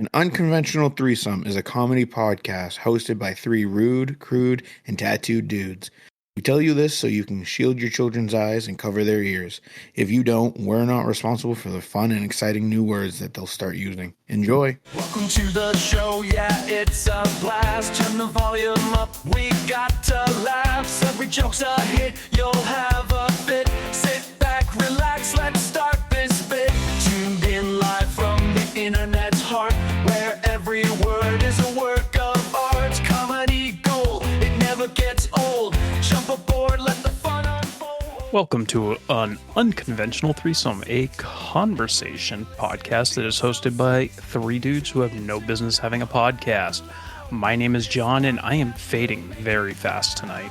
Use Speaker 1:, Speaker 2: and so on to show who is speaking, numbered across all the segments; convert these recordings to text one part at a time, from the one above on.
Speaker 1: An Unconventional Threesome is a comedy podcast hosted by three rude, crude, and tattooed dudes. We tell you this so you can shield your children's eyes and cover their ears. If you don't, we're not responsible for the fun and exciting new words that they'll start using. Enjoy.
Speaker 2: Welcome to the show, yeah, it's a blast. Turn the volume up, we got to laughs. Every joke's a hit, you'll have a fit. Sit back, relax, let's start this bit. Tuned in live from the internet's heart, where every word is a work of art. Comedy gold, it never gets old. Jump aboard, let the fun unfold.
Speaker 3: Welcome to an Unconventional Threesome, a conversation podcast that is hosted by three dudes who have no business having a podcast. My name is John, and I am fading very fast tonight.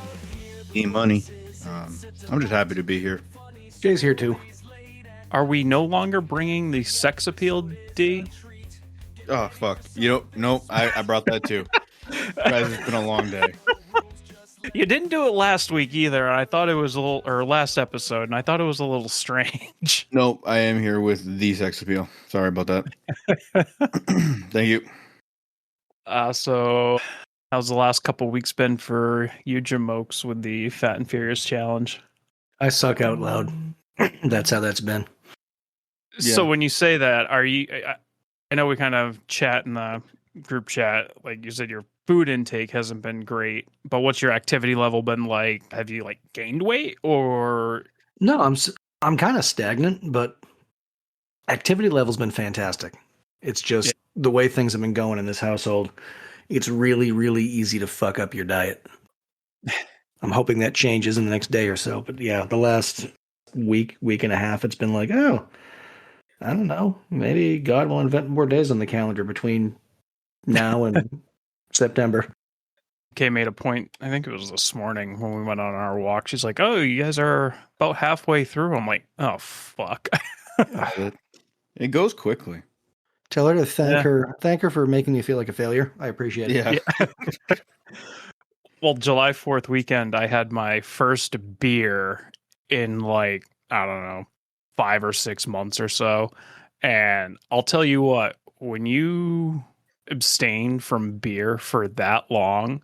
Speaker 1: E-money. I'm just happy to be here.
Speaker 4: Jay's here too.
Speaker 3: Are we no longer bringing the sex appeal, D?
Speaker 1: Oh, fuck. Nope, I brought that too. Guys, it's been a long day.
Speaker 3: You didn't do it last week either, and I thought it was or last episode, and I thought it was a little strange.
Speaker 1: Nope, I am here with the sex appeal. Sorry about that. Thank you.
Speaker 3: So how's the last couple weeks been for you, Jim Oaks, with the Fat and Furious challenge?
Speaker 4: I suck out loud. That's how that's been.
Speaker 3: So when you say that, are you? I know we kind of chat in the group chat, like you said, your food intake hasn't been great, but what's your activity level been like? Have you gained weight or?
Speaker 4: No, I'm kind of stagnant, but activity level's been fantastic. It's just the way things have been going in this household. It's really, really easy to fuck up your diet. I'm hoping that changes in the next day or so. But yeah, the last week and a half, it's been like, oh, I don't know. Maybe God will invent more days on the calendar between now and September.
Speaker 3: Kay made a point, I think it was this morning when we went on our walk. She's like, oh, you guys are about halfway through. I'm like, oh, fuck.
Speaker 1: It goes quickly.
Speaker 4: Tell her to thank her for making me feel like a failure. I appreciate it.
Speaker 1: Yeah.
Speaker 3: Well, July 4th weekend, I had my first beer in I don't know, 5 or 6 months or so. And I'll tell you what, when you abstain from beer for that long,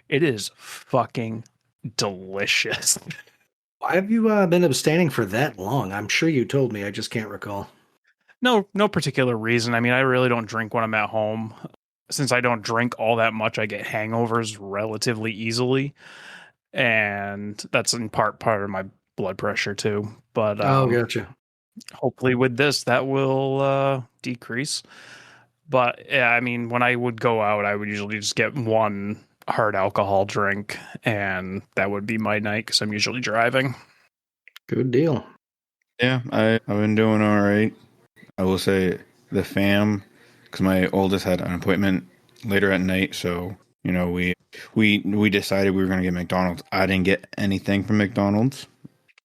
Speaker 3: it is fucking delicious.
Speaker 4: Why have you been abstaining for that long? I'm sure you told me. I just can't recall.
Speaker 3: No particular reason. I mean, I really don't drink when I'm at home. Since I don't drink all that much, I get hangovers relatively easily. And that's in part of my blood pressure too. But
Speaker 4: gotcha.
Speaker 3: Hopefully with this, that will decrease. But yeah, I mean, when I would go out, I would usually just get one hard alcohol drink, and that would be my night because I'm usually driving.
Speaker 4: Good deal.
Speaker 1: Yeah, I've been doing all right. I will say the fam, because my oldest had an appointment later at night, so we decided we were going to get McDonald's. I didn't get anything from McDonald's.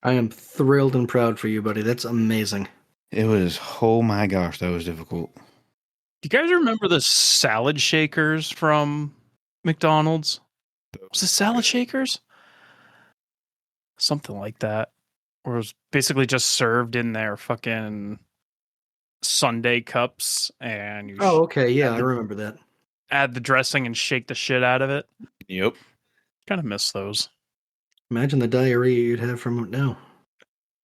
Speaker 4: I am thrilled and proud for you, buddy. That's amazing.
Speaker 1: It was, oh my gosh, that was difficult.
Speaker 3: Do you guys remember the salad shakers from McDonald's? Was it salad shakers? Something like that. Or it was basically just served in their fucking sundae cups, and you
Speaker 4: okay, yeah, I remember that.
Speaker 3: Add the dressing and shake the shit out of it.
Speaker 1: Yep.
Speaker 3: Kind of miss those.
Speaker 4: Imagine the diarrhea you'd have from it now.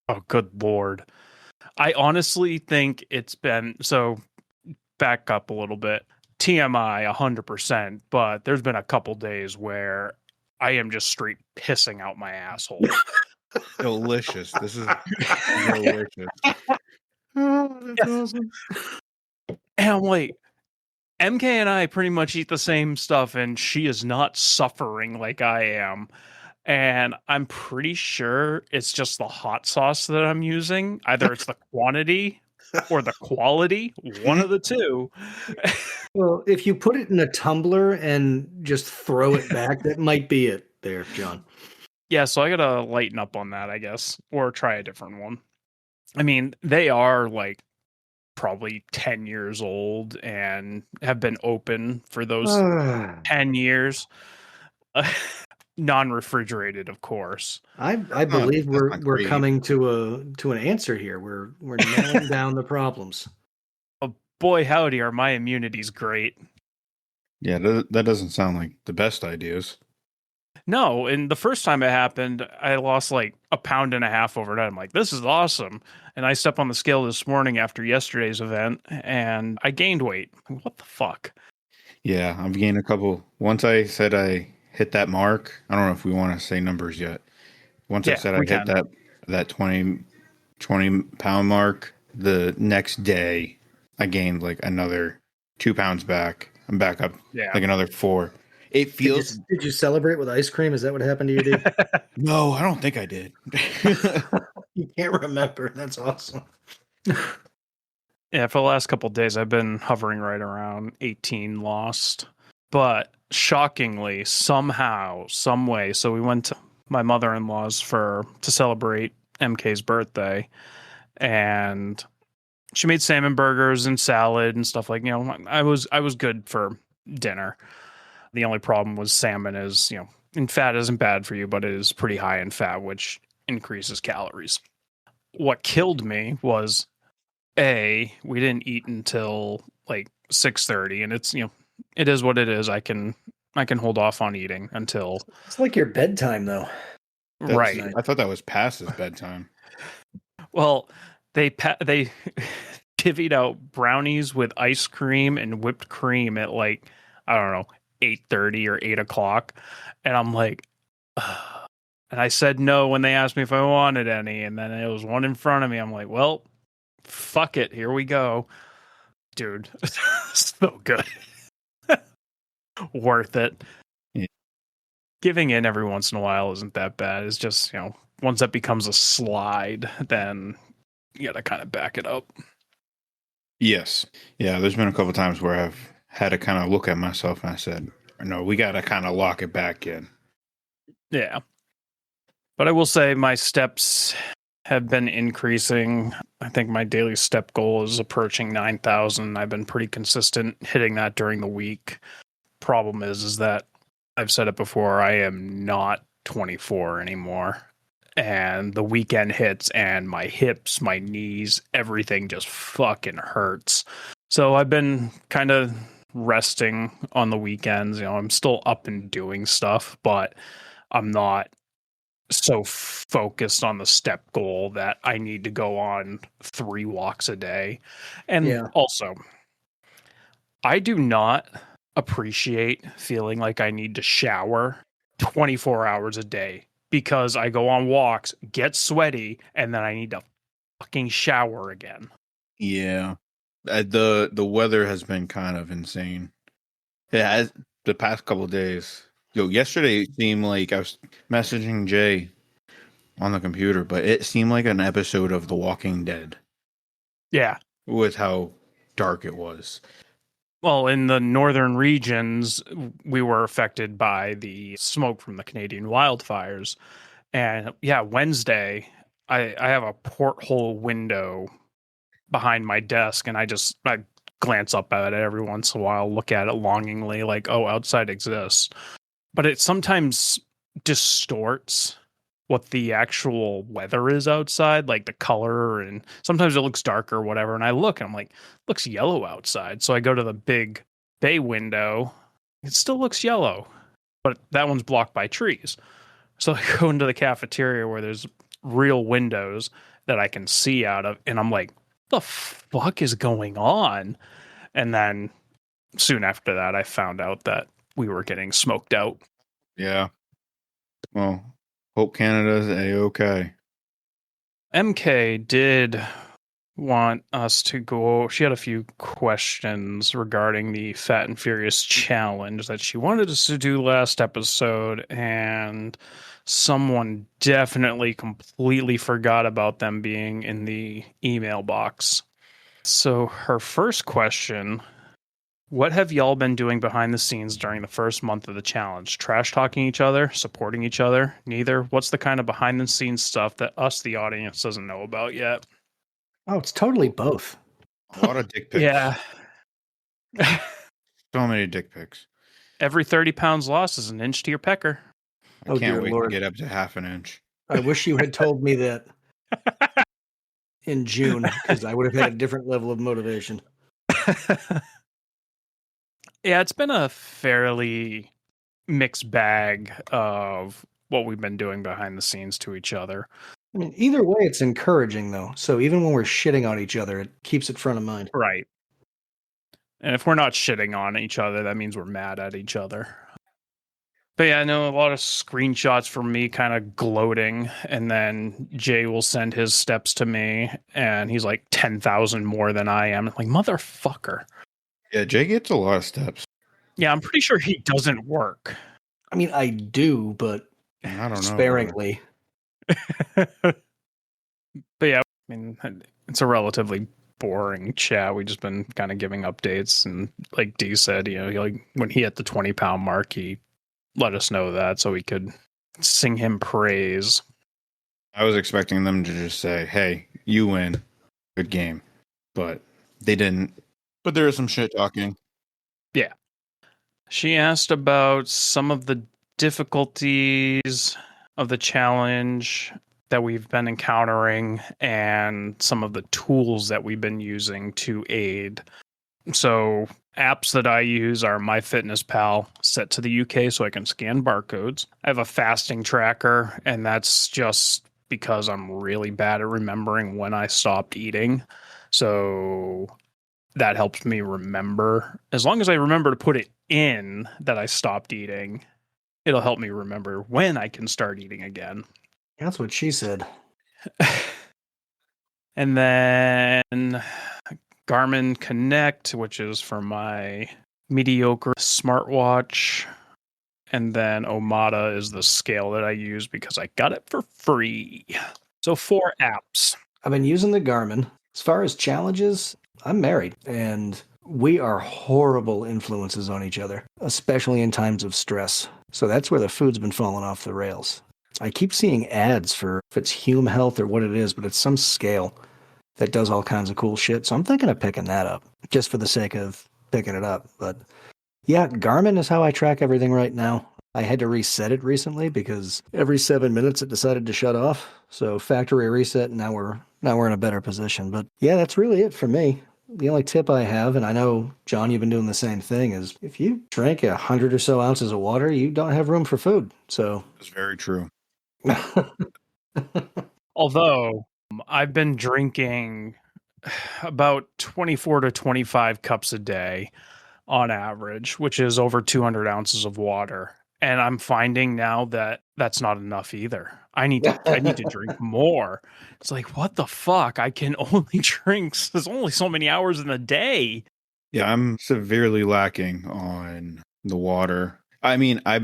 Speaker 3: Oh, good Lord. I honestly think it's been, so back up a little bit, TMI 100%, but there's been a couple days where I am just straight pissing out my asshole.
Speaker 1: Delicious. This is delicious.
Speaker 4: Oh, that's awesome.
Speaker 3: And I'm like, MK and I pretty much eat the same stuff, and she is not suffering like I am. And I'm pretty sure it's just the hot sauce that I'm using. Either it's the quantity or the quality, one of the two.
Speaker 4: Well, if you put it in a tumbler and just throw it back, that might be it there, John.
Speaker 3: Yeah, so I gotta lighten up on that, I guess, or try a different one. I mean, they are probably 10 years old and have been open for those 10 years. Non-refrigerated, of course.
Speaker 4: I believe we're coming to an answer here. We're nailing down the problems.
Speaker 3: boy howdy, are my immunities great.
Speaker 1: Yeah, that doesn't sound like the best ideas.
Speaker 3: No, and the first time it happened, I lost like 1.5 pounds overnight. I'm like, this is awesome. And I stepped on the scale this morning after yesterday's event, and I gained weight. What the fuck?
Speaker 1: Yeah, I've gained a couple. Once I said I hit that mark, I don't know if we want to say numbers yet. Once I
Speaker 3: Yeah,
Speaker 1: said I
Speaker 3: we
Speaker 1: hit
Speaker 3: can.
Speaker 1: that 20 pound mark, the next day I gained like another 2 pounds back. I'm back up
Speaker 3: Yeah.
Speaker 1: like another 4. It feels
Speaker 4: Did you celebrate with ice cream? Is that what happened to you, dude?
Speaker 1: no, I don't think I did.
Speaker 4: You can't remember. That's awesome.
Speaker 3: Yeah, for the last couple of days, I've been hovering right around 18 lost. But shockingly, somehow, some way, so we went to my mother-in-law's to celebrate MK's birthday, and she made salmon burgers and salad and stuff like, I was good for dinner. The only problem was salmon is, and fat isn't bad for you, but it is pretty high in fat, which increases calories. What killed me was we didn't eat until like 6:30, and it's, it is what it is. I can hold off on eating until
Speaker 4: It's like your bedtime, though.
Speaker 3: right.
Speaker 1: I thought that was past his bedtime.
Speaker 3: Well, they divvied out brownies with ice cream and whipped cream at like, I don't know, 8:30 or 8 o'clock, and I'm like, ugh. And I said no when they asked me if I wanted any, and then it was one in front of me. I'm like, well, fuck it, here we go, dude. So good. Worth it.
Speaker 1: Yeah.
Speaker 3: Giving in every once in a while isn't that bad. It's just, once that becomes a slide, then you gotta kind of back it up.
Speaker 1: Yes. Yeah, there's been a couple times where I've had to kind of look at myself and I said, no, we got to kind of lock it back in.
Speaker 3: Yeah. But I will say my steps have been increasing. I think my daily step goal is approaching 9,000. I've been pretty consistent hitting that during the week. Problem is that I've said it before, I am not 24 anymore. And the weekend hits and my hips, my knees, everything just fucking hurts. So I've been kind of resting on the weekends. I'm still up and doing stuff, but I'm not so focused on the step goal that I need to go on 3 walks a day. And also, I do not appreciate feeling like I need to shower 24 hours a day because I go on walks, get sweaty, and then I need to fucking shower again.
Speaker 1: Yeah. The weather has been kind of insane. Yeah, the past couple of days. Yesterday it seemed like I was messaging Jay on the computer, but it seemed like an episode of The Walking Dead.
Speaker 3: Yeah.
Speaker 1: With how dark it was.
Speaker 3: Well, in the northern regions, we were affected by the smoke from the Canadian wildfires. And yeah, Wednesday, I have a porthole window behind my desk, and I glance up at it every once in a while, look at it longingly, like, oh, outside exists. But it sometimes distorts what the actual weather is outside, like the color, and sometimes it looks darker or whatever. And I look and I'm like, looks yellow outside. So I go to the big bay window. It still looks yellow, but that one's blocked by trees. So I go into the cafeteria where there's real windows that I can see out of. And I'm like, the fuck is going on? And then soon after that, I found out that we were getting smoked out.
Speaker 1: Yeah. Well, hope Canada's A-okay.
Speaker 3: MK did want us to go. She had a few questions regarding the Fat and Furious challenge that she wanted us to do last episode, and someone definitely completely forgot about them being in the email box. So her first question: what have y'all been doing behind the scenes during the first month of the challenge? Trash talking each other? Supporting each other? Neither? What's the kind of behind the scenes stuff that us, the audience, doesn't know about yet?
Speaker 4: Oh, it's totally both.
Speaker 1: A lot of dick pics.
Speaker 3: Yeah.
Speaker 1: So many dick pics.
Speaker 3: Every 30 pounds lost is an inch to your pecker.
Speaker 1: I can't wait to get up to half an inch.
Speaker 4: I wish you had told me that in June, because I would have had a different level of motivation.
Speaker 3: Yeah, it's been a fairly mixed bag of what we've been doing behind the scenes to each other.
Speaker 4: I mean, either way, it's encouraging, though. So even when we're shitting on each other, it keeps it front of mind.
Speaker 3: Right. And if we're not shitting on each other, that means we're mad at each other. But yeah, I know a lot of screenshots from me kind of gloating, and then Jay will send his steps to me, and he's like 10,000 more than I am. I'm like, motherfucker.
Speaker 1: Yeah, Jay gets a lot of steps.
Speaker 3: Yeah, I'm pretty sure he doesn't work.
Speaker 4: I mean, I do, but
Speaker 1: I don't know.
Speaker 4: sparingly.
Speaker 3: But yeah, I mean, it's a relatively boring chat. We've just been kind of giving updates, and like D said, like when he hit the 20-pound mark, he let us know that so we could sing him praise.
Speaker 1: I was expecting them to just say, "Hey, you win, good game," but they didn't. But there is some shit talking.
Speaker 3: Yeah. She asked about some of the difficulties of the challenge that we've been encountering and some of the tools that we've been using to aid. So apps that I use are MyFitnessPal, set to the UK so I can scan barcodes. I have a fasting tracker, and that's just because I'm really bad at remembering when I stopped eating. So that helps me remember. As long as I remember to put it in that I stopped eating, it'll help me remember when I can start eating again.
Speaker 4: That's what she said.
Speaker 3: And then Garmin Connect, which is for my mediocre smartwatch. And then Omada is the scale that I use because I got it for free. So 4 apps.
Speaker 4: I've been using the Garmin. As far as challenges, I'm married, and we are horrible influences on each other, especially in times of stress. So that's where the food's been falling off the rails. I keep seeing ads for if it's Hume Health or what it is, but it's some scale that does all kinds of cool shit. So I'm thinking of picking that up just for the sake of picking it up. But yeah, Garmin is how I track everything right now. I had to reset it recently because every 7 minutes it decided to shut off. So factory reset, and now we're in a better position. But yeah, that's really it for me. The only tip I have, and I know, John, you've been doing the same thing, is if you drink 100 or so ounces of water, you don't have room for food. So
Speaker 1: It's very true.
Speaker 3: Although I've been drinking about 24 to 25 cups a day on average, which is over 200 ounces of water. And I'm finding now that that's not enough either. I need to drink more. It's like, what the fuck? I can only drink. There's only so many hours in the day.
Speaker 1: Yeah, I'm severely lacking on the water. I mean, I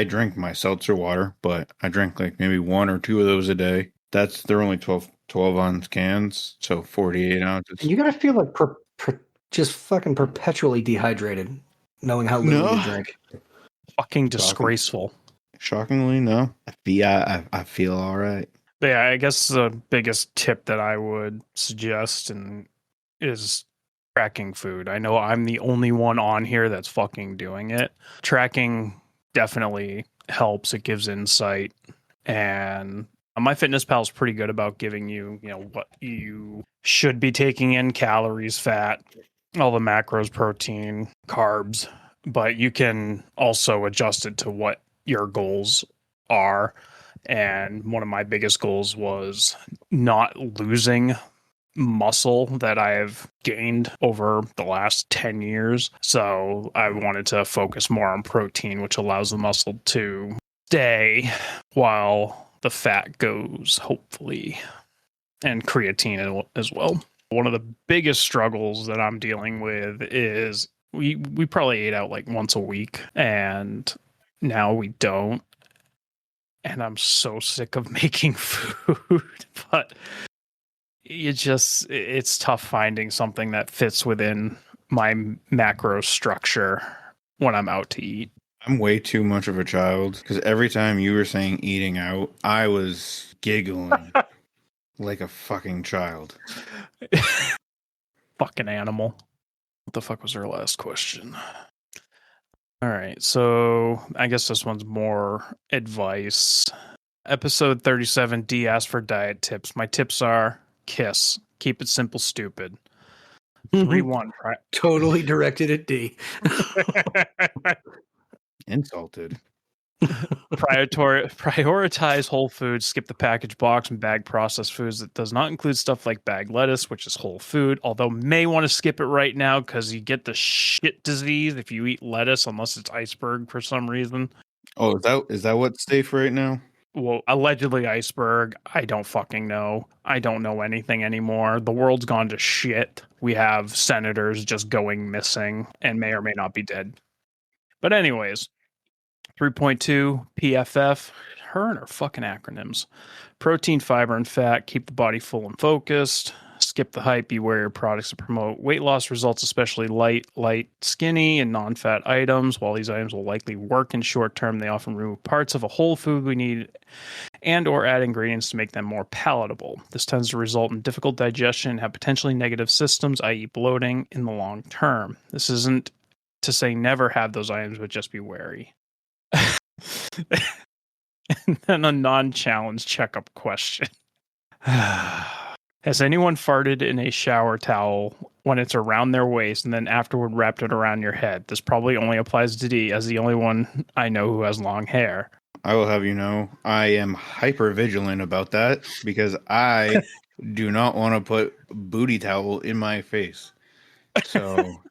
Speaker 1: drink my seltzer water, but I drink like maybe 1 or 2 of those a day. They're only 12 ounce cans, so 48 ounces.
Speaker 4: You gotta feel like just fucking perpetually dehydrated, knowing how little you drink.
Speaker 3: Fucking disgraceful.
Speaker 1: Shockingly, no. I feel all right.
Speaker 3: But yeah, I guess the biggest tip that I would suggest is tracking food. I know I'm the only one on here that's fucking doing it. Tracking definitely helps. It gives insight. And MyFitnessPal is pretty good about giving you, what you should be taking in: calories, fat, all the macros, protein, carbs. But you can also adjust it to what your goals are. And one of my biggest goals was not losing muscle that I've gained over the last 10 years. So I wanted to focus more on protein, which allows the muscle to stay while the fat goes, hopefully, and creatine as well. One of the biggest struggles that I'm dealing with is we probably ate out like once a week, and now we don't. And I'm so sick of making food, but it's tough finding something that fits within my macro structure when I'm out to eat.
Speaker 1: I'm way too much of a child because every time you were saying eating out, I was giggling like a fucking child.
Speaker 3: Fucking animal. What the fuck was her last question? All right, so I guess this one's more advice. Episode 37, D asked for diet tips. My tips are: KISS, keep it simple, stupid. 3-1.
Speaker 4: Totally directed at D.
Speaker 1: Insulted.
Speaker 3: Prioritize whole foods, skip the packaged box and bag processed foods. That does not include stuff like bag lettuce, which is whole food, although may want to skip it right now because you get the shit disease if you eat lettuce, unless it's iceberg for some reason.
Speaker 1: Oh, is that what's safe right now?
Speaker 3: Well, allegedly iceberg. I don't fucking know. I don't know anything anymore. The world's gone to shit. We have senators just going missing and may or may not be dead. But anyways, 3.2 PFF. Her and her fucking acronyms. Protein, fiber, and fat keep the body full and focused. Skip the hype. Beware your products that promote weight loss results, especially light, skinny, and non-fat items. While these items will likely work in short term, they often remove parts of a whole food we need and or add ingredients to make them more palatable. This tends to result in difficult digestion and have potentially negative systems, i.e. bloating, in the long term. This isn't to say never have those items, but just be wary. And then a non-challenge checkup question. Has anyone farted in a shower towel when it's around their waist and then afterward wrapped it around your head? This probably only applies to D, as the only one I know who has long hair.
Speaker 1: I will have you know, I am hyper vigilant about that because I do not want to put booty towel in my face. So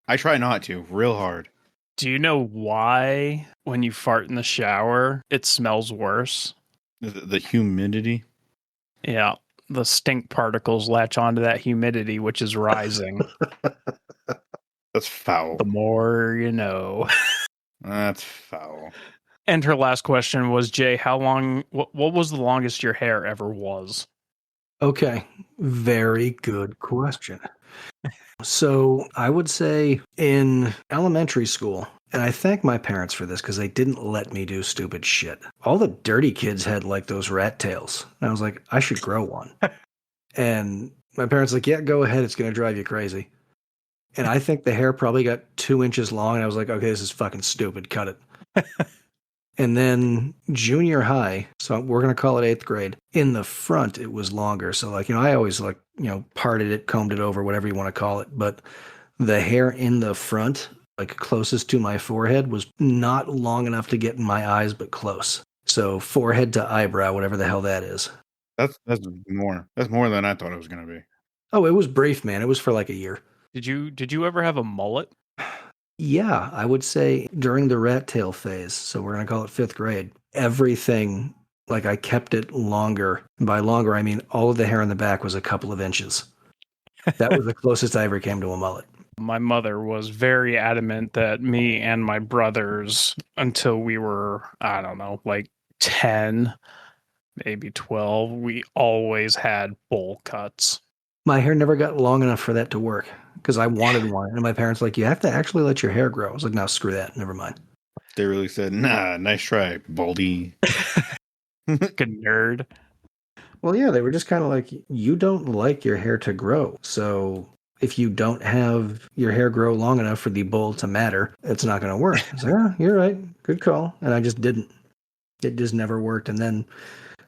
Speaker 1: I try not to, real hard.
Speaker 3: Do you know why when you fart in the shower, it smells worse?
Speaker 1: The humidity?
Speaker 3: Yeah, the stink particles latch onto that humidity, which is rising.
Speaker 1: That's foul.
Speaker 3: The more you know.
Speaker 1: That's foul.
Speaker 3: And her last question was, Jay, how long, what was the longest your hair ever was?
Speaker 4: Okay, very good question. So I would say in elementary school, and I thank my parents for this because they didn't let me do stupid shit. All the dirty kids had like those rat tails. And I was like, I should grow one. And my parents like, yeah, go ahead. It's going to drive you crazy. And I think the hair probably got 2 inches long. And I was like, okay, this is fucking stupid. Cut it. And then junior high, so we're going to call it 8th grade, in the front, it was longer. So like, I always like, parted it, combed it over, whatever you want to call it. But the hair in the front, like closest to my forehead, was not long enough to get in my eyes, but close. So forehead to eyebrow, whatever the hell that is.
Speaker 1: That's more. That's more than I thought it was going to be.
Speaker 4: Oh, it was brief, man. It was for like a year.
Speaker 3: Did you ever have a mullet?
Speaker 4: Yeah, I would say during the rat tail phase, so we're going to call it 5th grade, everything, like I kept it longer. By longer, I mean all of the hair in the back was a couple of inches. That was the closest I ever came to a mullet.
Speaker 3: My mother was very adamant that me and my brothers, until we were, I don't know, like 10, maybe 12, we always had bowl cuts.
Speaker 4: My hair never got long enough for that to work because I wanted one. And my parents were like, you have to actually let your hair grow. I was like, no, screw that. Never mind.
Speaker 1: They really said, nah, nice try, baldy.
Speaker 3: Good nerd.
Speaker 4: Well, yeah, they were just kind of like, you don't like your hair to grow. So if you don't have your hair grow long enough for the bowl to matter, it's not going to work. I was like, oh, you're right. Good call. And I just didn't. It just never worked. And then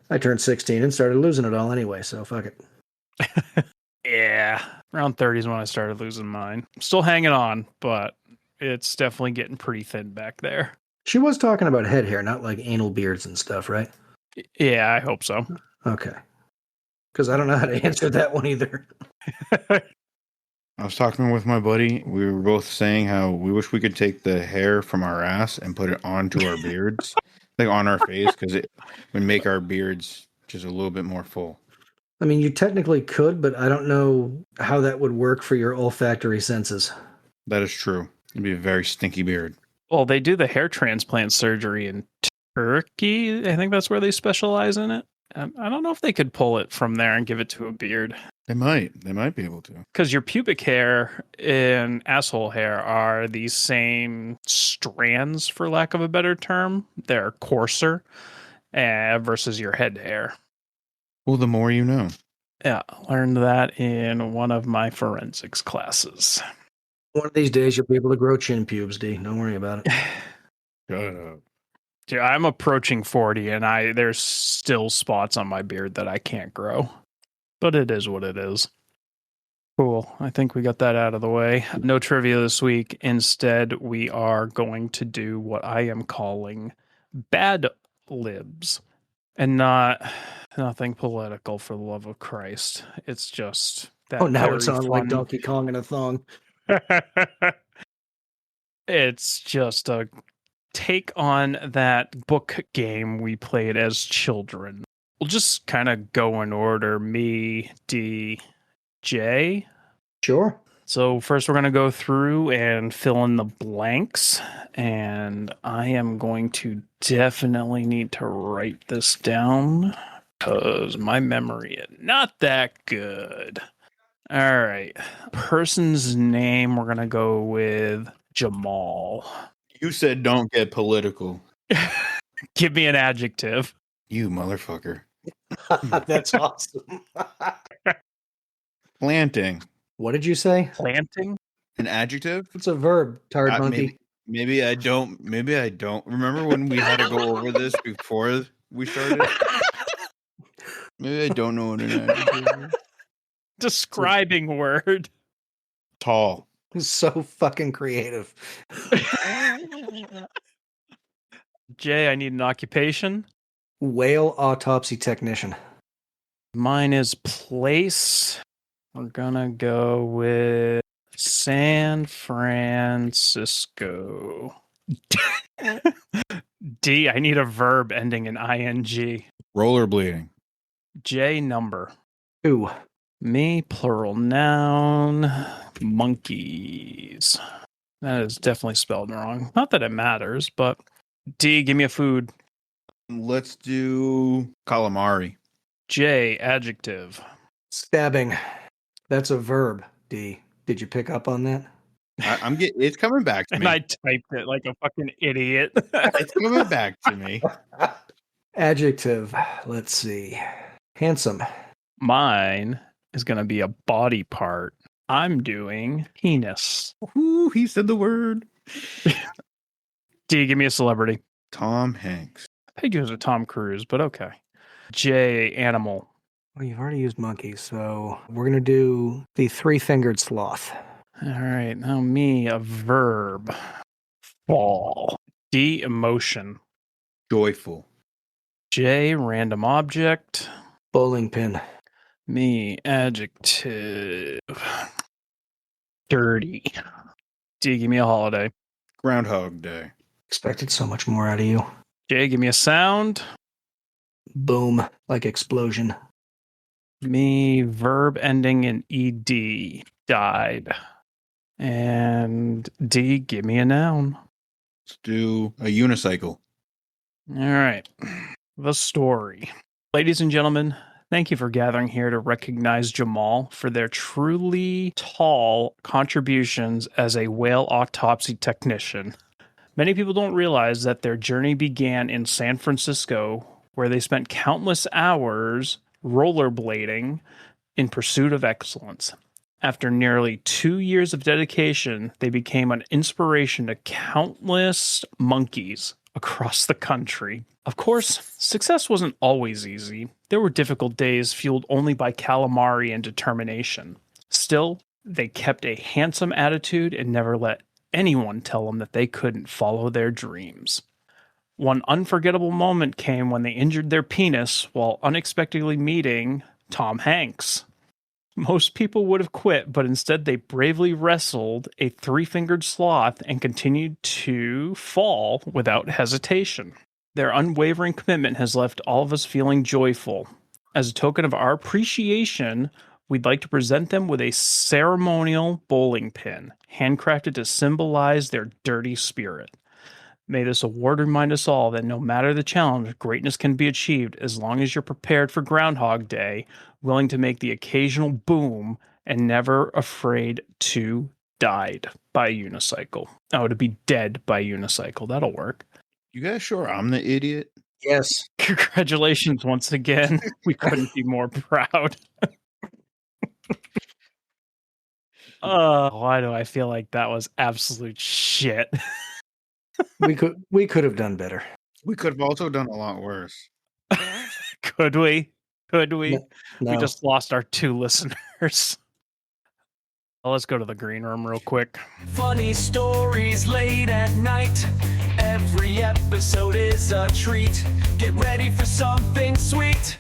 Speaker 4: I turned 16 and started losing it all anyway. So fuck it.
Speaker 3: Yeah, around 30 is when I started losing mine. I'm still hanging on, but it's definitely getting pretty thin back there.
Speaker 4: She was talking about head hair, not like anal beards and stuff, right?
Speaker 3: Yeah, I hope so.
Speaker 4: Okay. Because I don't know how to answer that one either.
Speaker 1: I was talking with my buddy. We were both saying how we wish we could take the hair from our ass and put it onto our beards, like on our face, because it would make our beards just a little bit more full.
Speaker 4: I mean, you technically could, but I don't know how that would work for your olfactory senses.
Speaker 1: That is true. It'd be a very stinky beard.
Speaker 3: Well, they do the hair transplant surgery in Turkey. I think that's where they specialize in it. I don't know if they could pull it from there and give it to a beard.
Speaker 1: They might be able to.
Speaker 3: Because your pubic hair and asshole hair are the same strands, for lack of a better term. They're coarser versus your head hair.
Speaker 1: Well, the more you know.
Speaker 3: Yeah, learned that in one of my forensics classes.
Speaker 4: One of these days, you'll be able to grow chin pubes, D. Don't worry about it.
Speaker 1: Shut up.
Speaker 3: Dude, I'm approaching 40, and there's still spots on my beard that I can't grow. But it is what it is. Cool. I think we got that out of the way. No trivia this week. Instead, we are going to do what I am calling bad libs. And nothing political, for the love of Christ. It's just that
Speaker 4: Oh, now
Speaker 3: very
Speaker 4: it's on like
Speaker 3: fun.
Speaker 4: Donkey Kong in a thong.
Speaker 3: It's just a take on that book game we played as children. We'll just kind of go in order. Me, D, J.
Speaker 4: Sure.
Speaker 3: So first we're going to go through and fill in the blanks. And I am going to definitely need to write this down because my memory is not that good. All right. Person's name, we're going to go with Jamal.
Speaker 1: You said don't get political.
Speaker 3: Give me an adjective.
Speaker 1: You motherfucker.
Speaker 4: That's awesome.
Speaker 1: Planting.
Speaker 4: What did you say?
Speaker 3: Planting?
Speaker 1: An adjective?
Speaker 4: It's a verb, tired monkey.
Speaker 1: Maybe I don't. Remember when we had to go over this before we started? Maybe I don't know what an adjective is.
Speaker 3: Describing word.
Speaker 1: Tall.
Speaker 4: So fucking creative.
Speaker 3: Jay, I need an occupation.
Speaker 4: Whale autopsy technician.
Speaker 3: Mine is place. We're gonna go with San Francisco. D, I need a verb ending in ing.
Speaker 1: Rollerblading.
Speaker 3: J, number.
Speaker 4: 2.
Speaker 3: Me, plural noun. Monkeys. That is definitely spelled wrong. Not that it matters, but D, give me a food.
Speaker 1: Let's do calamari.
Speaker 3: J, adjective.
Speaker 4: Stabbing. That's a verb, D. Did you pick up on that?
Speaker 1: I'm getting. It's coming back to
Speaker 3: And
Speaker 1: me.
Speaker 3: I typed it like a fucking idiot.
Speaker 1: It's coming back to me.
Speaker 4: Adjective. Let's see. Handsome.
Speaker 3: Mine is going to be a body part. I'm doing penis.
Speaker 1: Ooh, he said the word.
Speaker 3: D, give me a celebrity.
Speaker 1: Tom Hanks.
Speaker 3: I think it was a Tom Cruise, but okay. J, animal.
Speaker 4: Well, you've already used monkey, so we're going to do the 3-fingered sloth.
Speaker 3: All right, now me, a verb. Fall. D, emotion.
Speaker 1: Joyful.
Speaker 3: J, random object.
Speaker 4: Bowling pin.
Speaker 3: Me, adjective. Dirty. D, give me a holiday.
Speaker 1: Groundhog Day.
Speaker 4: Expected so much more out of you.
Speaker 3: J, give me a sound.
Speaker 4: Boom. Like explosion.
Speaker 3: Me, verb ending in ed. Died. And D, give me a noun.
Speaker 1: Let's do a unicycle.
Speaker 3: All right. The story. Ladies and gentlemen, thank you for gathering here to recognize Jamal for their truly tall contributions as a whale autopsy technician. Many people don't realize that their journey began in San Francisco, where they spent countless hours rollerblading in pursuit of excellence. After nearly 2 years of dedication, they became an inspiration to countless monkeys across the country. Of course, success wasn't always easy. There were difficult days fueled only by calamari and determination. Still, they kept a handsome attitude and never let anyone tell them that they couldn't follow their dreams. One unforgettable moment came when they injured their penis while unexpectedly meeting Tom Hanks. Most people would have quit, but instead they bravely wrestled a 3-fingered sloth and continued to fall without hesitation. Their unwavering commitment has left all of us feeling joyful. As a token of our appreciation, we'd like to present them with a ceremonial bowling pin, handcrafted to symbolize their dirty spirit. May this award remind us all that no matter the challenge, greatness can be achieved as long as you're prepared for Groundhog Day, willing to make the occasional boom, and never afraid to died by a unicycle. Oh, to be dead by a unicycle. That'll work.
Speaker 1: You guys sure I'm the idiot?
Speaker 4: Yes.
Speaker 3: Congratulations once again. We couldn't be more proud. Why do I feel like that was absolute shit?
Speaker 4: we could have done better.
Speaker 1: We could have also done a lot worse.
Speaker 3: Could we? Could we?
Speaker 4: No.
Speaker 3: We just lost our 2 listeners. Well, let's go to the green room real quick.
Speaker 2: Funny stories late at night. Every episode is a treat. Get ready for something sweet.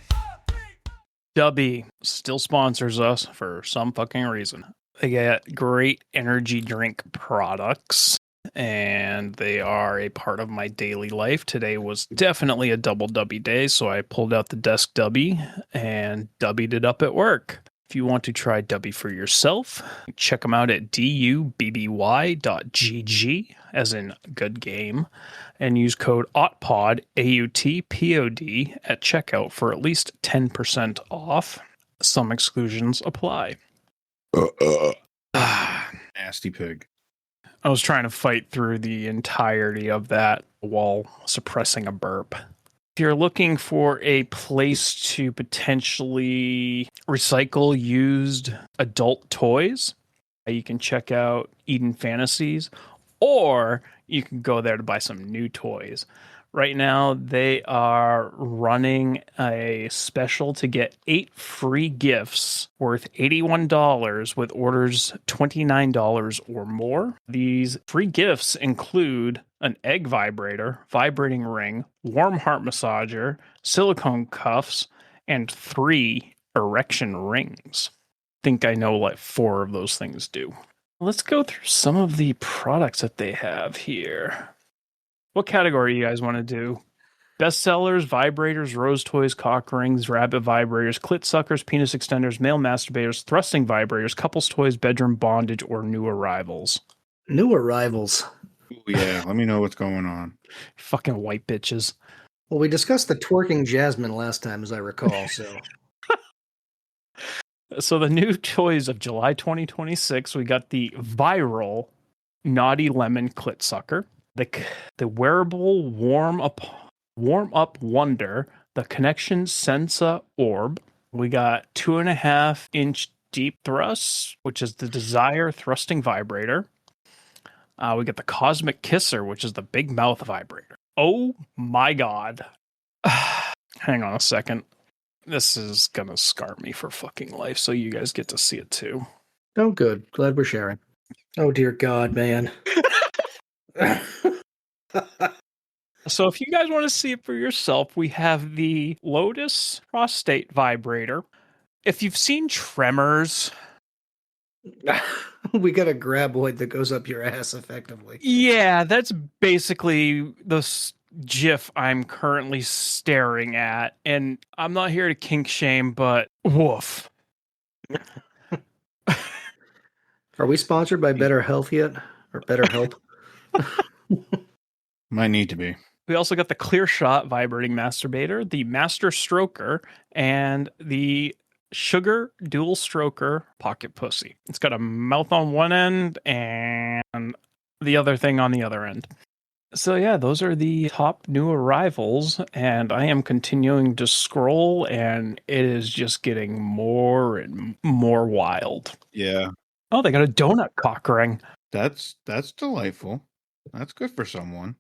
Speaker 3: Dubby still sponsors us for some fucking reason. They get great energy drink products, and they are a part of my daily life. Today was definitely a double Dubby day, so I pulled out the desk Dubby and Dubbied it up at work. If you want to try Dubby for yourself, check them out at dubby.gg, as in good game, and use code AUTPOD, AUTPOD, at checkout for at least 10% off. Some exclusions apply.
Speaker 1: Nasty pig.
Speaker 3: I was trying to fight through the entirety of that while suppressing a burp. If you're looking for a place to potentially recycle used adult toys, you can check out Eden Fantasies, or you can go there to buy some new toys. Right now, they are running a special to get 8 free gifts worth $81 with orders $29 or more. These free gifts include an egg vibrator, vibrating ring, warm heart massager, silicone cuffs, and 3 erection rings. Think I know what 4 of those things do. Let's go through some of the products that they have here. What category you guys want to do? Bestsellers, vibrators, rose toys, cock rings, rabbit vibrators, clit suckers, penis extenders, male masturbators, thrusting vibrators, couples toys, bedroom bondage, or new arrivals.
Speaker 4: New arrivals.
Speaker 1: Ooh, yeah, let me know what's going on.
Speaker 3: Fucking white bitches.
Speaker 4: Well, we discussed the twerking Jasmine last time, as I recall, so...
Speaker 3: So the new toys of July 2026, we got the viral Naughty Lemon Clit Sucker, the wearable warm up wonder, the Connection Sensa Orb. We got 2.5-inch deep thrust, which is the Desire thrusting vibrator. We got the Cosmic Kisser, which is the big mouth vibrator. Oh my god. Hang on a second. This is gonna scar me for fucking life, so you guys get to see it too.
Speaker 4: Oh, good. Glad we're sharing. Oh, dear God, man.
Speaker 3: So if you guys want to see it for yourself, we have the Lotus Prostate Vibrator. If you've seen Tremors...
Speaker 4: We got a graboid that goes up your ass effectively.
Speaker 3: Yeah, that's basically the GIF I'm currently staring at. And I'm not here to kink shame, but woof.
Speaker 4: Are we sponsored by Better Health yet? Or Better Help?
Speaker 1: Might need to be.
Speaker 3: We also got the Clear Shot Vibrating Masturbator, the Master Stroker, and the Sugar Dual Stroker Pocket Pussy. It's got a mouth on one end and the other thing on the other end. So yeah, those are the top new arrivals, and I am continuing to scroll, and it is just getting more and more wild.
Speaker 1: Yeah.
Speaker 3: Oh, they got a donut cock ring.
Speaker 1: That's delightful. That's good for someone.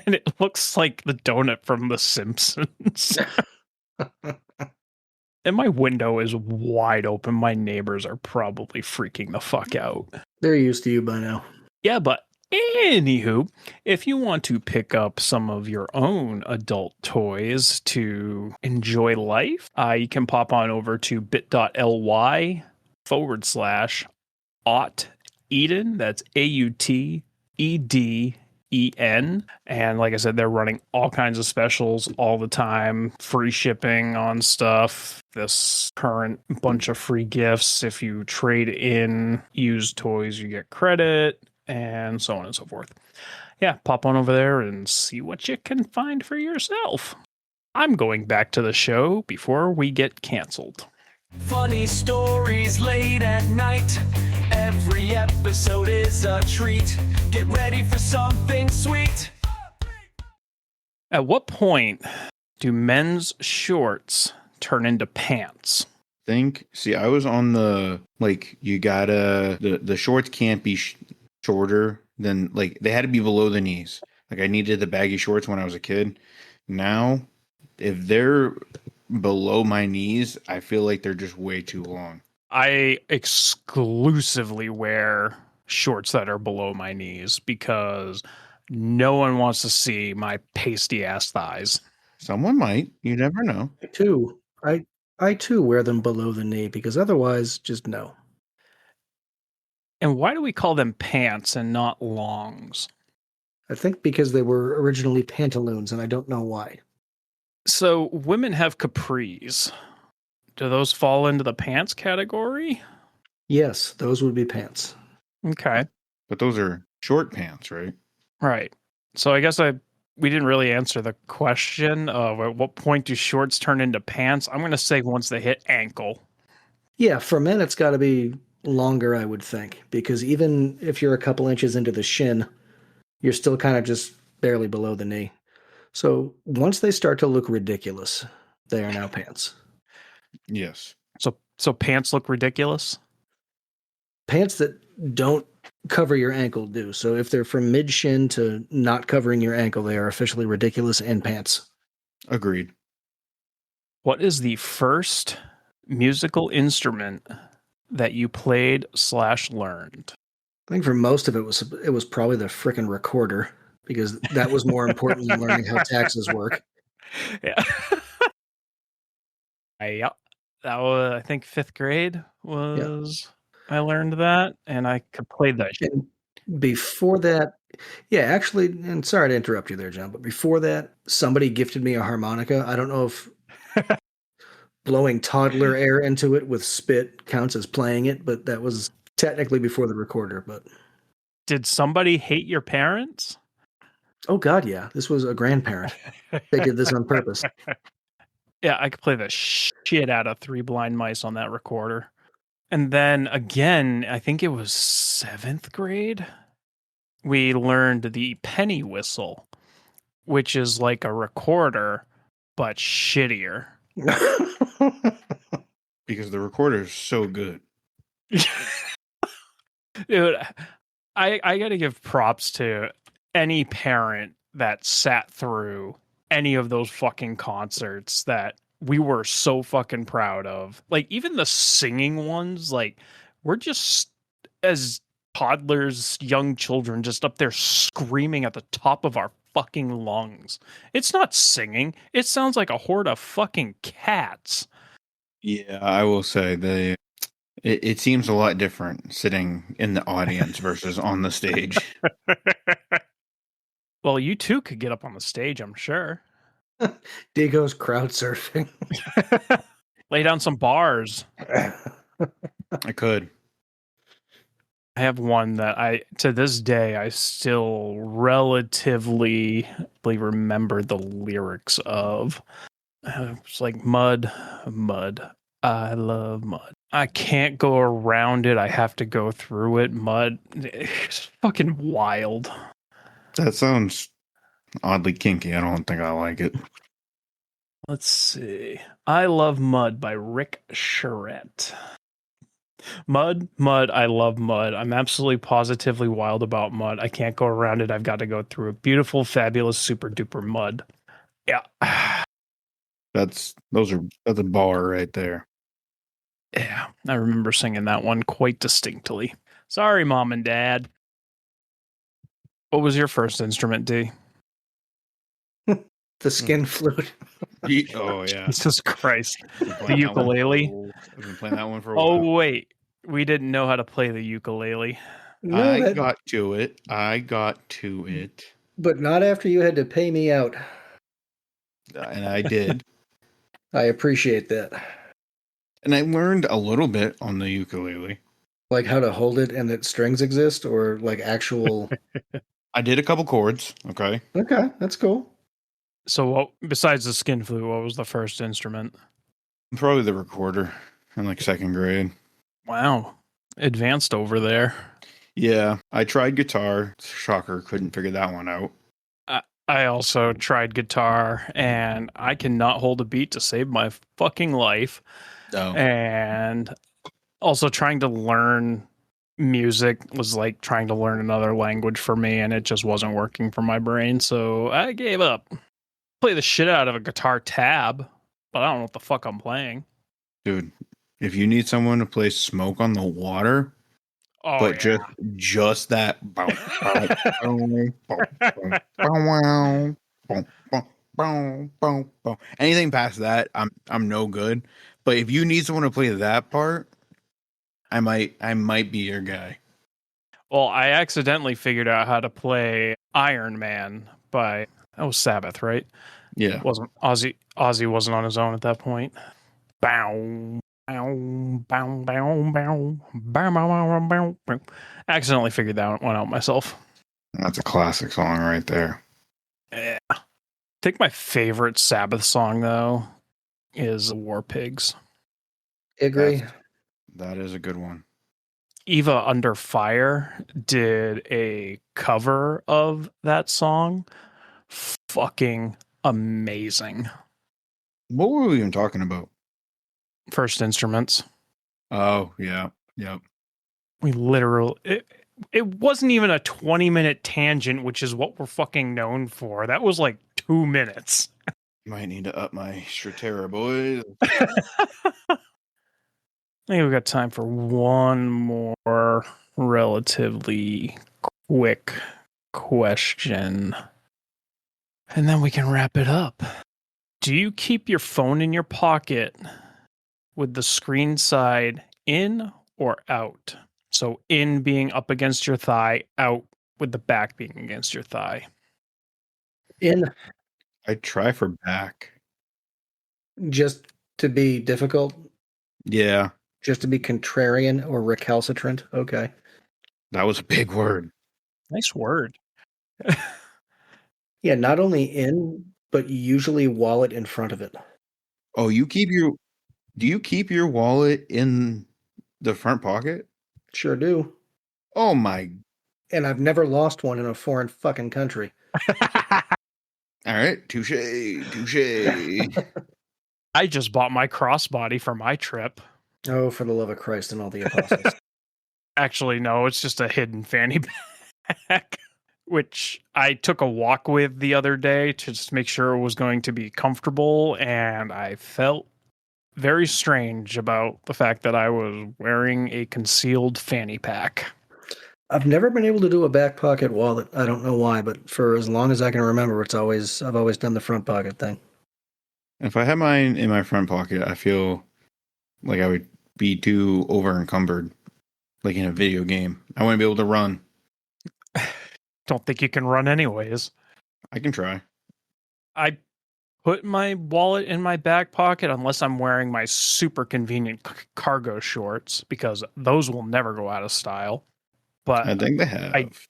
Speaker 3: And it looks like the donut from The Simpsons. And my window is wide open. My neighbors are probably freaking the fuck out.
Speaker 4: They're used to you by now.
Speaker 3: Yeah, but anywho, if you want to pick up some of your own adult toys to enjoy life, you can pop on over to bit.ly/Aut Eden. That's AUTEDEN. And like I said, they're running all kinds of specials all the time. Free shipping on stuff. This current bunch of free gifts. If you trade in used toys, you get credit, and so on and so forth. Yeah, pop on over there and see what you can find for yourself. I'm going back to the show before we get canceled.
Speaker 2: Funny stories late at night. Every episode is a treat. Get ready for something sweet.
Speaker 3: At what point do men's shorts turn into pants?
Speaker 1: See, I was on the, like, you gotta, the shorts can't be shorter than, like, they had to be below the knees. Like, I needed the baggy shorts when I was a kid. Now, if they're below my knees, I feel like they're just way too long.
Speaker 3: I exclusively wear shorts that are below my knees because no one wants to see my pasty ass thighs.
Speaker 1: Someone might. You never know.
Speaker 4: I too, I too wear them below the knee because otherwise, just no.
Speaker 3: And why do we call them pants and not longs?
Speaker 4: I think because they were originally pantaloons, and I don't know why.
Speaker 3: So women have capris. Do those fall into the pants category?
Speaker 4: Yes, those would be pants.
Speaker 3: Okay.
Speaker 1: But those are short pants, right?
Speaker 3: Right. So I guess we didn't really answer the question of at what point do shorts turn into pants. I'm going to say once they hit ankle.
Speaker 4: Yeah, for men, it's got to be longer, I would think, because even if you're a couple inches into the shin, you're still kind of just barely below the knee. So once they start to look ridiculous, they are now pants.
Speaker 1: Yes.
Speaker 3: So pants look ridiculous?
Speaker 4: Pants that don't cover your ankle do. So if they're from mid shin to not covering your ankle, they are officially ridiculous and pants.
Speaker 1: Agreed.
Speaker 3: What is the first musical instrument that you played / learned?
Speaker 4: I think for most of it was probably the frickin' recorder because that was more important than learning how taxes work.
Speaker 3: Yeah. Yeah. That was, I think, 5th grade was I learned that, and I could play that shit.
Speaker 4: And before that, yeah, actually, and sorry to interrupt you there, John, but before that, somebody gifted me a harmonica. I don't know if blowing toddler air into it with spit counts as playing it, but that was technically before the recorder. But
Speaker 3: Did somebody hate your parents?
Speaker 4: oh god, yeah, this was a grandparent. They did this on purpose.
Speaker 3: Yeah, I could play the shit out of 3 Blind Mice on that recorder. And then again, I think it was 7th grade, we learned the penny whistle, which is like a recorder, but shittier.
Speaker 1: Because the recorder is so good.
Speaker 3: Dude, I got to give props to any parent that sat through any of those fucking concerts that we were so fucking proud of. Like, even the singing ones, like, we're just, as toddlers, young children, just up there screaming at the top of our fucking lungs. It's not singing. It sounds like a horde of fucking cats.
Speaker 1: Yeah, I will say it seems a lot different sitting in the audience versus on the stage.
Speaker 3: Well, you too could get up on the stage, I'm sure.
Speaker 4: Digo's crowd surfing.
Speaker 3: Lay down some bars.
Speaker 1: I could.
Speaker 3: I have one that to this day, I still relatively remember the lyrics of. It's like mud, mud. I love mud. I can't go around it. I have to go through it. Mud. It's fucking wild.
Speaker 1: That sounds oddly kinky. I don't think I like it.
Speaker 3: Let's see. I Love Mud by Rick Charette. Mud, mud, I love mud. I'm absolutely positively wild about mud. I can't go around it. I've got to go through it. Beautiful, fabulous, super duper mud. Yeah.
Speaker 1: That's a bar right there.
Speaker 3: Yeah. I remember singing that one quite distinctly. Sorry, Mom and Dad. What was your first instrument, D?
Speaker 4: The skin flute.
Speaker 1: Oh yeah.
Speaker 3: Jesus Christ.
Speaker 1: The
Speaker 3: ukulele?
Speaker 1: I've been playing that one for a while.
Speaker 3: Oh, wait. We didn't know how to play the ukulele.
Speaker 4: No,
Speaker 1: got to it.
Speaker 4: but not after you had to pay me out.
Speaker 1: And I did.
Speaker 4: I appreciate that.
Speaker 1: And I learned a little bit on the ukulele.
Speaker 4: Like how to hold it and that strings exist, or like actual.
Speaker 1: I did a couple chords. Okay.
Speaker 4: Okay, that's cool.
Speaker 3: So, what, besides the skin flute, what was the first instrument?
Speaker 1: Probably the recorder in like 2nd grade.
Speaker 3: Wow. Advanced over there.
Speaker 1: Yeah. I tried guitar. Shocker. Couldn't figure that one out.
Speaker 3: I also tried guitar, and I cannot hold a beat to save my fucking life.
Speaker 1: Oh.
Speaker 3: And also trying to learn music was like trying to learn another language for me, and it just wasn't working for my brain, so I gave up. Play the shit out of a guitar tab, but I don't know what the fuck I'm playing.
Speaker 1: Dude, If you need someone to play Smoke on the Water,
Speaker 3: Oh,
Speaker 1: but
Speaker 3: yeah.
Speaker 1: just that bow, bow, bow, bow, bow, bow, bow, bow, bow, bow, bow. Anything past that, I'm no good. But if you need someone to play that part, I might be your guy.
Speaker 3: Well, I accidentally figured out how to play Iron Man by that was Sabbath, right?
Speaker 1: Yeah.
Speaker 3: Wasn't Ozzy wasn't on his own at that point. Bow, bow, bow, bow, bow, bow, bow, bow, bow, bow. Accidentally figured that one out myself.
Speaker 1: That's a classic song right there.
Speaker 3: Yeah. I think my favorite Sabbath song though is War Pigs.
Speaker 4: Agree.
Speaker 1: That is a good one.
Speaker 3: Eva Under Fire did a cover of that song. Fucking amazing.
Speaker 1: What were we even talking about?
Speaker 3: First Instruments.
Speaker 1: Oh, yeah. Yep.
Speaker 3: We literally it wasn't even a 20-minute tangent, which is what we're fucking known for. That was like 2 minutes.
Speaker 1: Might need to up my Stratera, boys.
Speaker 3: I think we've got time for one more relatively quick question. And then we can wrap it up. Do you keep your phone in your pocket with the screen side in or out? So in being up against your thigh, out with the back being against your thigh.
Speaker 4: In,
Speaker 1: I try for back.
Speaker 4: just to be difficult,
Speaker 1: Yeah,
Speaker 4: just to be contrarian or recalcitrant. Okay.
Speaker 1: that was a big word.
Speaker 3: Nice word.
Speaker 4: Yeah, not only in, but usually wallet in front of it.
Speaker 1: Oh, do you keep your wallet in the front pocket?
Speaker 4: Sure do.
Speaker 1: Oh my.
Speaker 4: And I've never lost one in a foreign fucking country.
Speaker 1: All right, touche.
Speaker 3: I just bought my crossbody for my trip.
Speaker 4: Oh, for the love of Christ and all the apostles.
Speaker 3: Actually, no, it's just a hidden fanny pack, which I took a walk with the other day to just make sure it was going to be comfortable. And I felt very strange about the fact that I was wearing a concealed fanny pack.
Speaker 4: I've never been able to do a back pocket wallet. I don't know why, but for as long as I can remember, I've always done the front pocket thing.
Speaker 1: If I had mine in my front pocket, I feel like I would be too over encumbered, like in a video game. I wouldn't be able to run.
Speaker 3: Don't think you can run anyways.
Speaker 1: I can try.
Speaker 3: I put my wallet in my back pocket unless I'm wearing my super convenient cargo shorts, because those will never go out of style. But
Speaker 1: I think they have.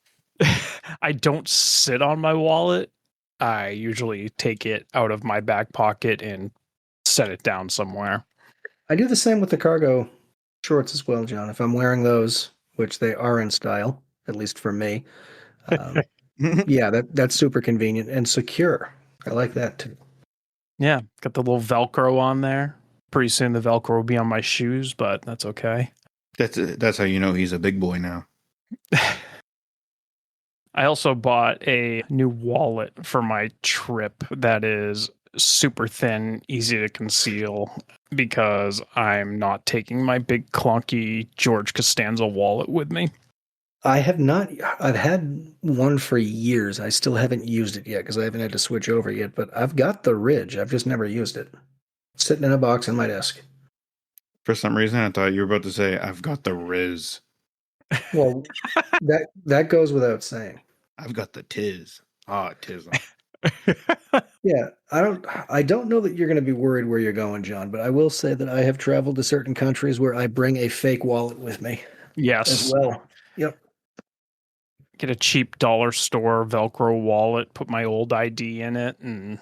Speaker 3: I don't sit on my wallet. I usually take it out of my back pocket and set it down somewhere.
Speaker 4: I do the same with the cargo shorts as well, John. If I'm wearing those, which they are in style, at least for me, yeah, that's super convenient and secure. I like that too.
Speaker 3: Yeah, got the little Velcro on there. Pretty soon the Velcro will be on my shoes, but that's okay.
Speaker 1: That's how you know he's a big boy now.
Speaker 3: I also bought a new wallet for my trip that is super thin, easy to conceal, because I'm not taking my big clunky George Costanza wallet with me.
Speaker 4: I have not. I've had one for years. I still haven't used it yet because I haven't had to switch over yet. But I've got the Ridge. I've just never used it. It's sitting in a box on my desk.
Speaker 1: For some reason, I thought you were about to say, "I've got the Riz.
Speaker 4: Well, that goes without saying.
Speaker 1: I've got the Tiz. Ah, Tiz."
Speaker 4: Yeah, I don't know that you're going to be worried where you're going, John, but I will say that I have traveled to certain countries where I bring a fake wallet with me
Speaker 3: Yes.
Speaker 4: as well. Yep.
Speaker 3: Get a cheap dollar store Velcro wallet, put my old ID in it, and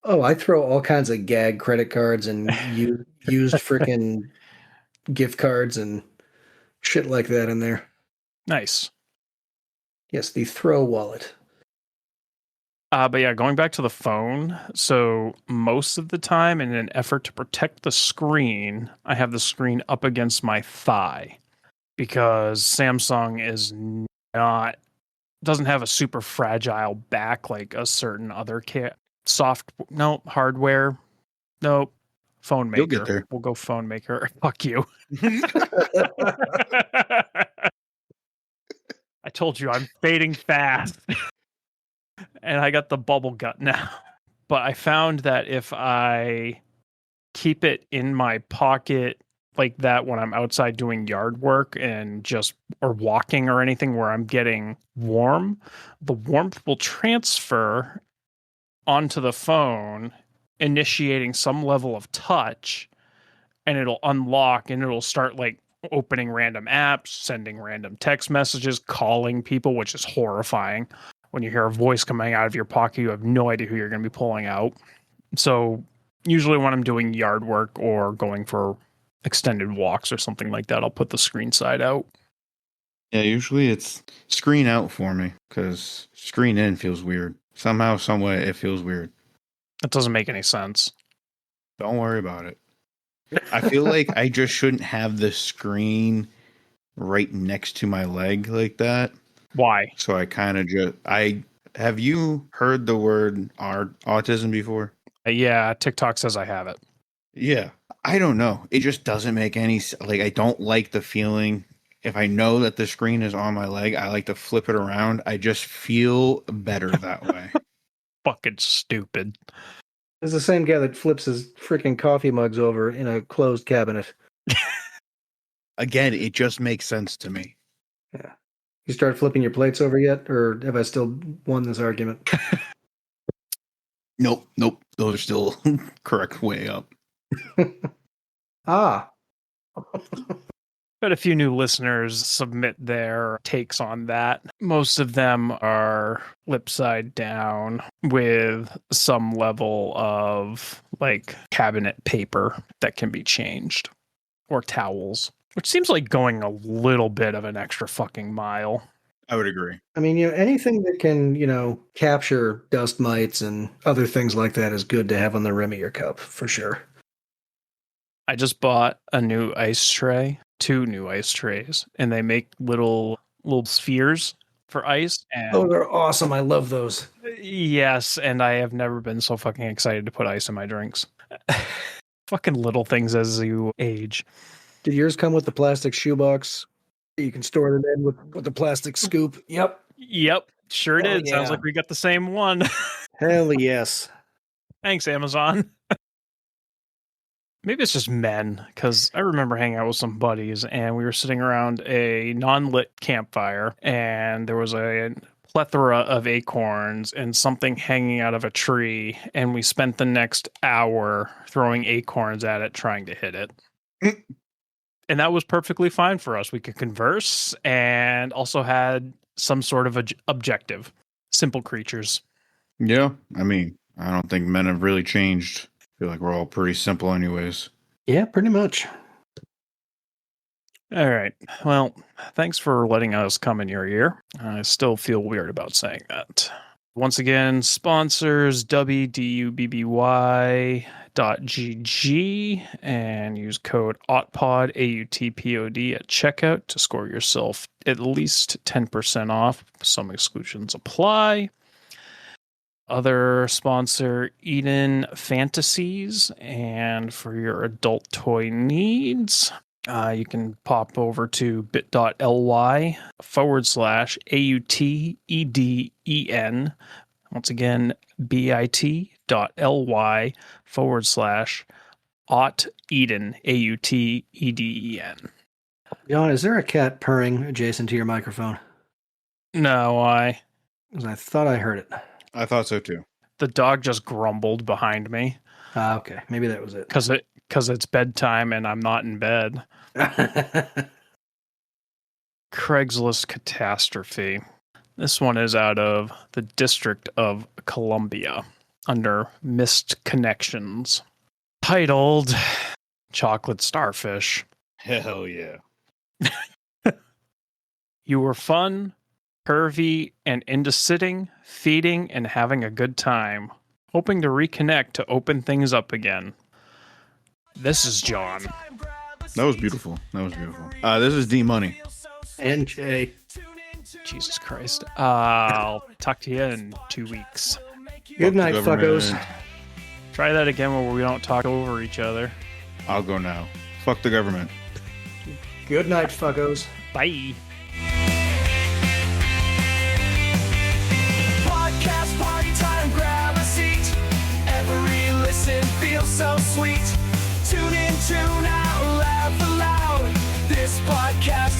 Speaker 4: Oh, I throw all kinds of gag credit cards and used freaking gift cards and shit like that in there.
Speaker 3: nice.
Speaker 4: Yes, the throw wallet.
Speaker 3: But yeah, going back to the phone. So most of the time, in an effort to protect the screen, I have the screen up against my thigh, because Samsung doesn't have a super fragile back like a certain other hardware. Nope. Phone maker.
Speaker 1: You'll get there.
Speaker 3: We'll go phone maker. Fuck you. I told you I'm fading fast. And I got the bubble gut now. But I found that if I keep it in my pocket like that when I'm outside doing yard work and or walking or anything where I'm getting warm, the warmth will transfer onto the phone, initiating some level of touch, and it'll unlock and it'll start like opening random apps, sending random text messages, calling people, which is horrifying. When you hear a voice coming out of your pocket, you have no idea who you're going to be pulling out. So usually when I'm doing yard work or going for extended walks or something like that, I'll put the screen side out.
Speaker 1: Yeah, usually it's screen out for me because screen in feels weird. Somehow, someway, it feels weird.
Speaker 3: That doesn't make any sense.
Speaker 1: Don't worry about it. I feel like I just shouldn't have the screen right next to my leg like that.
Speaker 3: Why?
Speaker 1: So I kind of have you heard the word autism before?
Speaker 3: Yeah, TikTok says I have it.
Speaker 1: Yeah. I don't know. It just doesn't make any like I don't like the feeling. If I know that the screen is on my leg, I like to flip it around. I just feel better that way.
Speaker 3: Fucking stupid.
Speaker 4: It's the same guy that flips his freaking coffee mugs over in a closed cabinet.
Speaker 1: Again, it just makes sense to me.
Speaker 4: Yeah. You start flipping your plates over yet, or have I still won this argument?
Speaker 1: Nope. Those are still correct way up.
Speaker 4: Ah.
Speaker 3: But a few new listeners submit their takes on that. Most of them are flip side down with some level of like cabinet paper that can be changed or towels, which seems like going a little bit of an extra fucking mile.
Speaker 1: I would agree.
Speaker 4: I mean, anything that can, capture dust mites and other things like that is good to have on the rim of your cup, for sure.
Speaker 3: I just bought a new ice tray, 2 new ice trays, and they make little spheres for ice. And
Speaker 4: Oh, they're awesome. I love those.
Speaker 3: yes, and I have never been so fucking excited to put ice in my drinks. Fucking little things as you age.
Speaker 4: Did yours come with the plastic shoebox? You can store them in with the plastic scoop. Yep.
Speaker 3: Yep, sure
Speaker 4: Hell
Speaker 3: did. Sounds
Speaker 4: yeah.
Speaker 3: like we got the same one.
Speaker 4: Hell yes.
Speaker 3: Thanks, Amazon. Maybe it's just men, because I remember hanging out with some buddies and we were sitting around a non-lit campfire and there was a plethora of acorns and something hanging out of a tree, and we spent the next hour throwing acorns at it, trying to hit it. And that was perfectly fine for us. We could converse and also had some sort of objective. Simple creatures.
Speaker 1: Yeah. I mean, I don't think men have really changed. I feel like we're all pretty simple anyways.
Speaker 4: Yeah, pretty much.
Speaker 3: All right. Well, thanks for letting us come in your ear. I still feel weird about saying that. Once again, sponsors wdubby.gg and use code AUTPOD, AUTPOD at checkout to score yourself at least 10% off. Some exclusions apply. Other sponsor, Eden Fantasies, and for your adult toy needs, you can pop over to bit.ly/AUTEDEN. Once again, bit.ly/AUTEDEN, AUTEDEN.
Speaker 4: John, is there a cat purring adjacent to your microphone?
Speaker 3: No,
Speaker 4: I thought I heard it.
Speaker 1: I thought so too.
Speaker 3: the dog just grumbled behind me.
Speaker 4: Okay, maybe that was it.
Speaker 3: Because it's bedtime and I'm not in bed. Craigslist catastrophe. This one is out of the District of Columbia under Missed Connections. Titled Chocolate Starfish.
Speaker 1: Hell yeah.
Speaker 3: You were fun, curvy, and into sitting, feeding, and having a good time. Hoping to reconnect to open things up again. This is John.
Speaker 1: That was beautiful. This is D Money.
Speaker 4: And Jay.
Speaker 3: Jesus Christ. I'll talk to you in 2 weeks.
Speaker 4: Good night,
Speaker 1: Fuck the
Speaker 4: fuckos.
Speaker 1: government.
Speaker 3: Try that again where we don't talk over each other.
Speaker 1: I'll go now. Fuck the government.
Speaker 4: Good night, fuckos.
Speaker 3: Bye.
Speaker 2: Podcast party time, grab a seat. Every listen feels so sweet. Tune in, tune out, laugh aloud. This podcast